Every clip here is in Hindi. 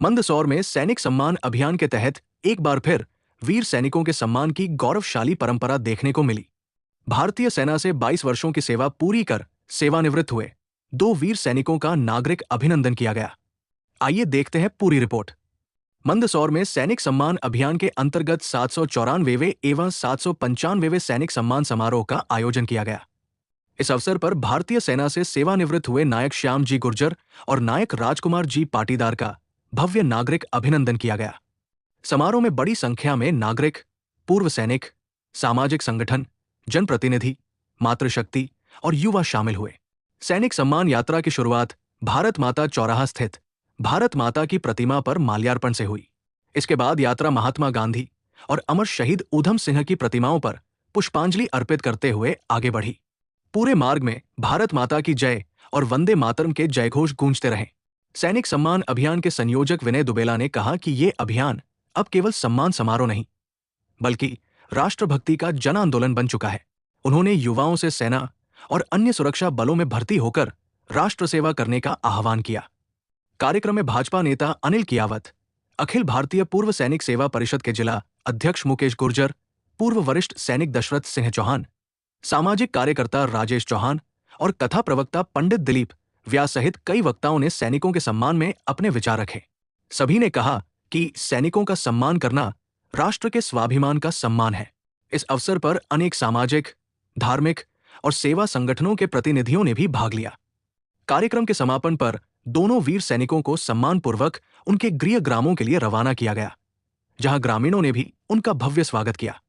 मंदसौर में सैनिक सम्मान अभियान के तहत एक बार फिर वीर सैनिकों के सम्मान की गौरवशाली परंपरा देखने को मिली। भारतीय सेना से 22 वर्षों की सेवा पूरी कर सेवानिवृत्त हुए 2 वीर सैनिकों का नागरिक अभिनंदन किया गया। आइए देखते हैं पूरी रिपोर्ट। मंदसौर में सैनिक सम्मान अभियान के अंतर्गत 794वें एवं 795वें सैनिक सम्मान समारोह का आयोजन किया गया। इस अवसर पर भारतीय सेना से सेवानिवृत्त हुए नायक श्याम जी गुर्जर और नायक राजकुमार जी पाटीदार का भव्य नागरिक अभिनंदन किया गया। समारोह में बड़ी संख्या में नागरिक, पूर्व सैनिक, सामाजिक संगठन, जनप्रतिनिधि, मातृशक्ति और युवा शामिल हुए। सैनिक सम्मान यात्रा की शुरुआत भारत माता चौराहा स्थित भारत माता की प्रतिमा पर माल्यार्पण से हुई। इसके बाद यात्रा महात्मा गांधी और अमर शहीद ऊधम सिंह की प्रतिमाओं पर पुष्पांजलि अर्पित करते हुए आगे बढ़ी। पूरे मार्ग में भारत माता की जय और वंदे मातरम के जयघोष गूंजते रहे। सैनिक सम्मान अभियान के संयोजक विनय दुबेला ने कहा कि ये अभियान अब केवल सम्मान समारोह नहीं, बल्कि राष्ट्रभक्ति का जन आंदोलन बन चुका है। उन्होंने युवाओं से सेना और अन्य सुरक्षा बलों में भर्ती होकर राष्ट्र सेवा करने का आह्वान किया। कार्यक्रम में भाजपा नेता अनिल कियावत, अखिल भारतीय पूर्व सैनिक सेवा परिषद के जिला अध्यक्ष मुकेश गुर्जर, पूर्व वरिष्ठ सैनिक दशरथ सिंह चौहान, सामाजिक कार्यकर्ता राजेश चौहान और कथा प्रवक्ता पंडित दिलीप व्यास सहित कई वक्ताओं ने सैनिकों के सम्मान में अपने विचार रखे। सभी ने कहा कि सैनिकों का सम्मान करना राष्ट्र के स्वाभिमान का सम्मान है। इस अवसर पर अनेक सामाजिक, धार्मिक और सेवा संगठनों के प्रतिनिधियों ने भी भाग लिया। कार्यक्रम के समापन पर दोनों वीर सैनिकों को सम्मानपूर्वक उनके गृह ग्रामों के लिए रवाना किया गया, जहां ग्रामीणों ने भी उनका भव्य स्वागत किया।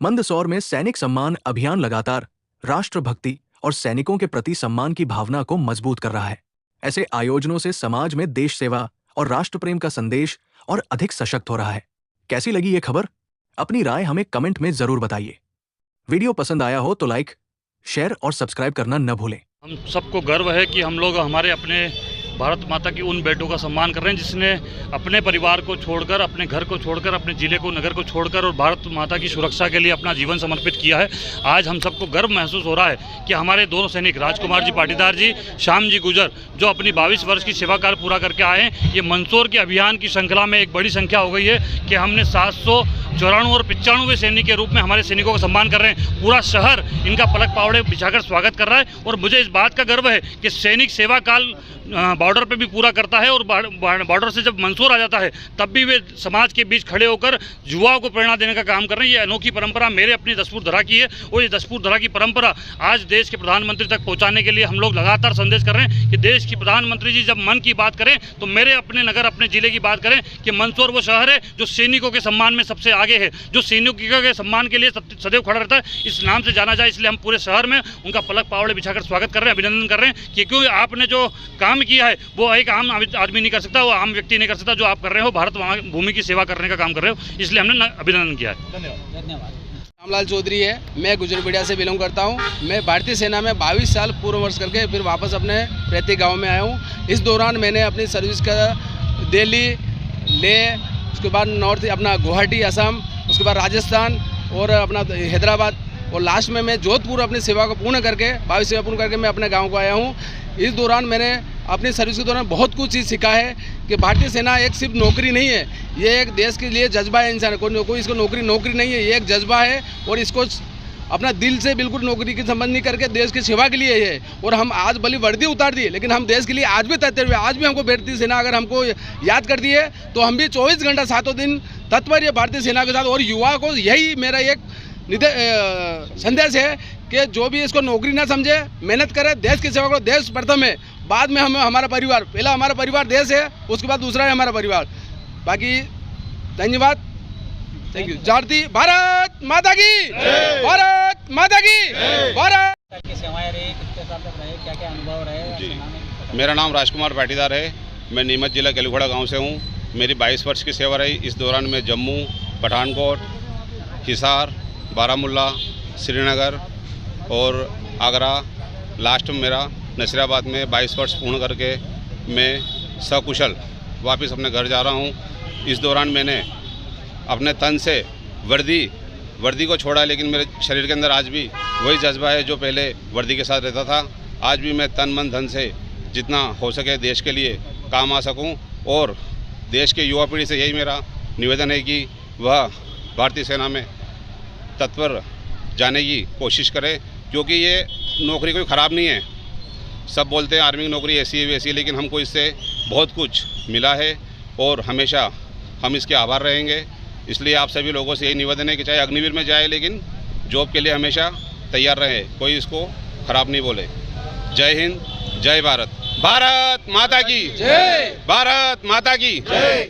मंदसौर में सैनिक सम्मान अभियान लगातार राष्ट्रभक्ति और सैनिकों के प्रति सम्मान की भावना को मजबूत कर रहा है। ऐसे आयोजनों से समाज में देश सेवा और राष्ट्र प्रेम का संदेश और अधिक सशक्त हो रहा है। कैसी लगी ये खबर? अपनी राय हमें कमेंट में जरूर बताइए। वीडियो पसंद आया हो तो लाइक, शेयर और सब्सक्राइब करना न भूलें। हम सबको गर्व है कि हम लोग हमारे अपने भारत माता की उन बेटों का सम्मान कर रहे हैं जिसने अपने परिवार को छोड़कर, अपने घर को छोड़कर, अपने जिले को, नगर को छोड़कर और भारत माता की सुरक्षा के लिए अपना जीवन समर्पित किया है। आज हम सबको गर्व महसूस हो रहा है कि हमारे दोनों सैनिक राजकुमार जी पाटीदार जी, श्याम जी गुर्जर, जो अपनी 22 वर्ष की सेवा काल पूरा करके आए हैं। ये मंदसौर के अभियान की श्रृंखला में एक बड़ी संख्या हो गई है कि हमने 794 और 95वें सैनिक के रूप में हमारे सैनिकों का सम्मान कर रहे हैं। पूरा शहर इनका पलक पावड़े बिछाकर स्वागत कर रहा है और मुझे इस बात का गर्व है कि सैनिक सेवा काल बॉर्डर पे भी पूरा करता है और बॉर्डर से जब मंदसौर आ जाता है तब भी वे समाज के बीच खड़े होकर युवाओं को प्रेरणा देने का काम कर रहे हैं। ये अनोखी परंपरा मेरे अपनी दसपुर धरा की है और ये दसपुर धरा की परंपरा आज देश के प्रधानमंत्री तक पहुंचाने के लिए हम लोग लगातार संदेश कर रहे हैं कि देश की प्रधानमंत्री जी जब मन की बात करें तो मेरे अपने नगर, अपने जिले की बात करें कि मंदसौर वो शहर है जो सैनिकों के सम्मान में सबसे आगे है, जो सैनिकों के सम्मान के लिए सदैव खड़ा रहता है। इस नाम से जाना जाए, इसलिए हम पूरे शहर में उनका पलक पावड़े बिछाकर स्वागत कर रहे हैं, अभिनंदन कर रहे हैं कि क्योंकि आपने जो काम किया है वो एक आम आदमी नहीं कर सकता, वो आम व्यक्ति नहीं कर सकता। जो आप कर रहे हो भारत भूमि की सेवा करने का काम कर रहे हो, इसलिए हमने अभिनंदन किया है। धन्यवाद। रामलाल चौधरी है, मैं गुजरबेड़िया से बिलोंग करता हूं। मैं भारतीय सेना में 22 साल पूर्व वर्ष करके फिर वापस अपने प्रत्येक गांव में आया हूं। इस दौरान मैंने अपनी सर्विस का दिल्ली, लेह, उसके बाद नॉर्थ अपना गुवाहाटी असम, उसके बाद राजस्थान और अपना हैदराबाद और लास्ट में मैं जोधपुर अपनी सेवा को पूर्ण करके 22 सेवा पूर्ण करके मैं अपने गाँव को आया हूँ। इस दौरान मैंने अपनी सर्विस के दौरान बहुत कुछ चीज़ सीखा है कि भारतीय सेना एक सिर्फ नौकरी नहीं है, ये एक देश के लिए जज्बा है। इंसान कोई इसको नौकरी नहीं है, ये एक जज्बा है और इसको अपना दिल से बिल्कुल नौकरी की संबंध नहीं करके देश की सेवा के लिए है। और हम आज भली वर्दी उतार दी लेकिन हम देश के लिए आज भी तत्पर हुए। आज भी हमको भारतीय सेना अगर हमको याद करती है तो हम भी 24 घंटा 7 दिन तत्पर है भारतीय सेना के साथ। और युवा को यही मेरा एक संदेश है कि जो भी इसको नौकरी ना समझे, मेहनत करे, देश की सेवा करो। देश प्रथम है, बाद में हमें हमारा परिवार, पहला हमारा परिवार देश है, उसके बाद दूसरा है हमारा परिवार। बाकी धन्यवाद, थैंक यू। जारती भारत माता की, भारत माता की, भारत की सेवाएं रही, कितने साल तक रहे, क्या क्या अनुभव रहे? जी, मेरा नाम राजकुमार पाटीदार है। मैं नीमच जिला केलुखड़ा गांव से हूं। मेरी 22 वर्ष की सेवा रही। इस दौरान मैं जम्मू, पठानकोट, हिसार, बारामुल्ला, श्रीनगर और आगरा, लास्ट में मेरा नसीराबाद में 22 वर्ष पूर्ण करके मैं सकुशल वापस अपने घर जा रहा हूं। इस दौरान मैंने अपने तन से वर्दी को छोड़ा, लेकिन मेरे शरीर के अंदर आज भी वही जज्बा है जो पहले वर्दी के साथ रहता था। आज भी मैं तन मन धन से जितना हो सके देश के लिए काम आ सकूं और देश के युवा पीढ़ी से यही मेरा निवेदन है कि वह भारतीय सेना में तत्पर जाने की कोशिश करे, क्योंकि ये नौकरी कोई ख़राब नहीं है। सब बोलते हैं आर्मी की नौकरी ऐसी है वैसी है, लेकिन हमको इससे बहुत कुछ मिला है और हमेशा हम इसके आभार रहेंगे। इसलिए आप सभी लोगों से यही निवेदन है कि चाहे अग्निवीर में जाए, लेकिन जॉब के लिए हमेशा तैयार रहे, कोई इसको ख़राब नहीं बोले। जय हिंद, जय भारत, भारत माता की जय, भारत माता की जय।